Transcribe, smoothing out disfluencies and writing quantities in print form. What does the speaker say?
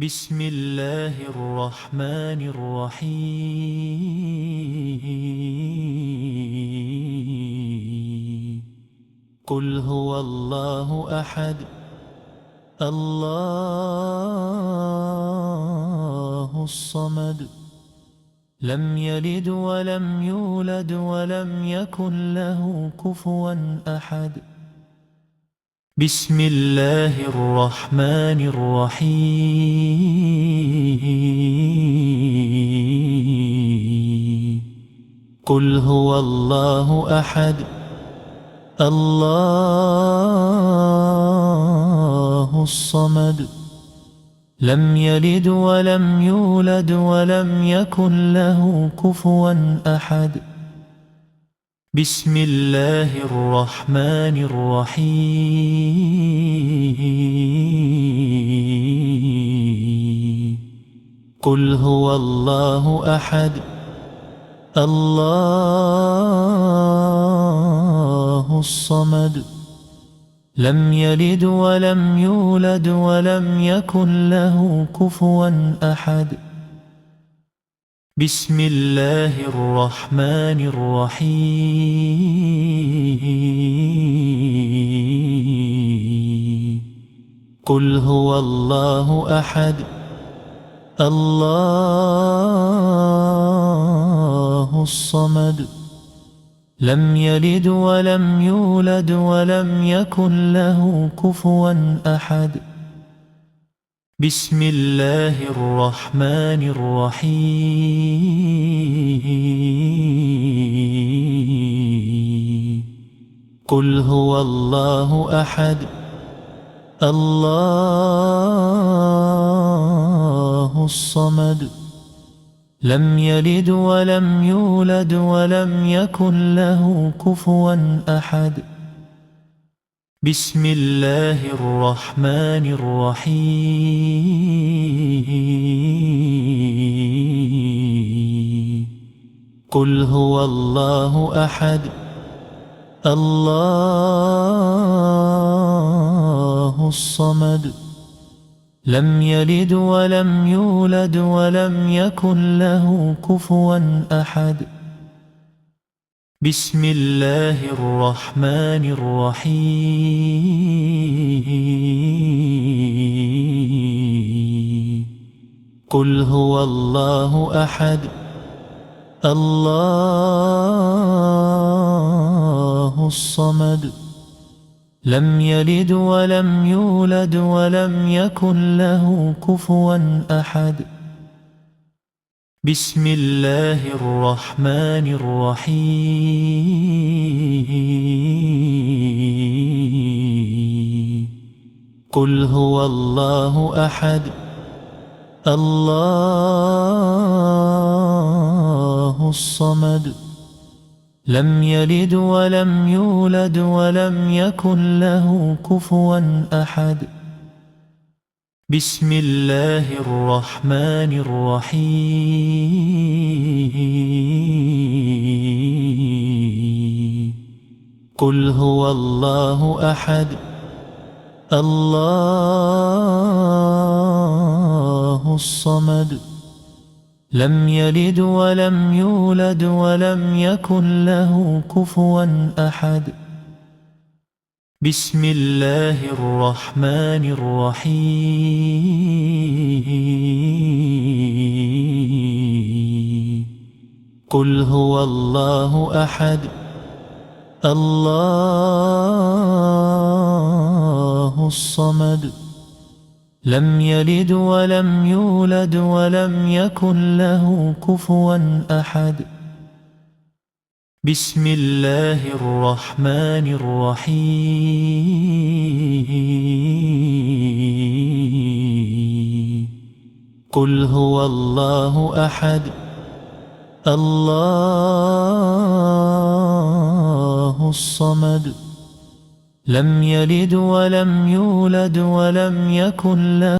بسم الله الرحمن الرحيم قل هو الله أحد الله الصمد لم يلد ولم يولد ولم يكن له كفوا أحد بسم الله الرحمن الرحيم قل هو الله أحد الله الصمد لم يلد ولم يولد ولم يكن له كفوا أحد بسم الله الرحمن الرحيم قل هو الله أحد الله الصمد لم يلد ولم يولد ولم يكن له كفوا أحد بسم الله الرحمن الرحيم قل هو الله أحد الله الصمد لم يلد ولم يولد ولم يكن له كفوا أحد بسم الله الرحمن الرحيم قل هو الله أحد الله الصمد لم يلد ولم يولد ولم يكن له كفوا أحد بسم الله الرحمن الرحيم قل هو الله أحد الله الصمد لم يلد ولم يولد ولم يكن له كفوا أحد بسم الله الرحمن الرحيم قل هو الله أحد الله الصمد لم يلد ولم يولد ولم يكن له كفوا أحد بسم الله الرحمن الرحيم قل هو الله أحد الله الصمد لم يلد ولم يولد ولم يكن له كفوا أحد بسم الله الرحمن الرحيم قل هو الله أحد الله الصمد لم يلد ولم يولد ولم يكن له كفوا أحد بسم الله الرحمن الرحيم قل هو الله أحد الله الصمد لم يلد ولم يولد ولم يكن له كفوا أحد بسم الله الرحمن الرحيم قل هو الله أحد الله الصمد لم يلد ولم يولد ولم يكن له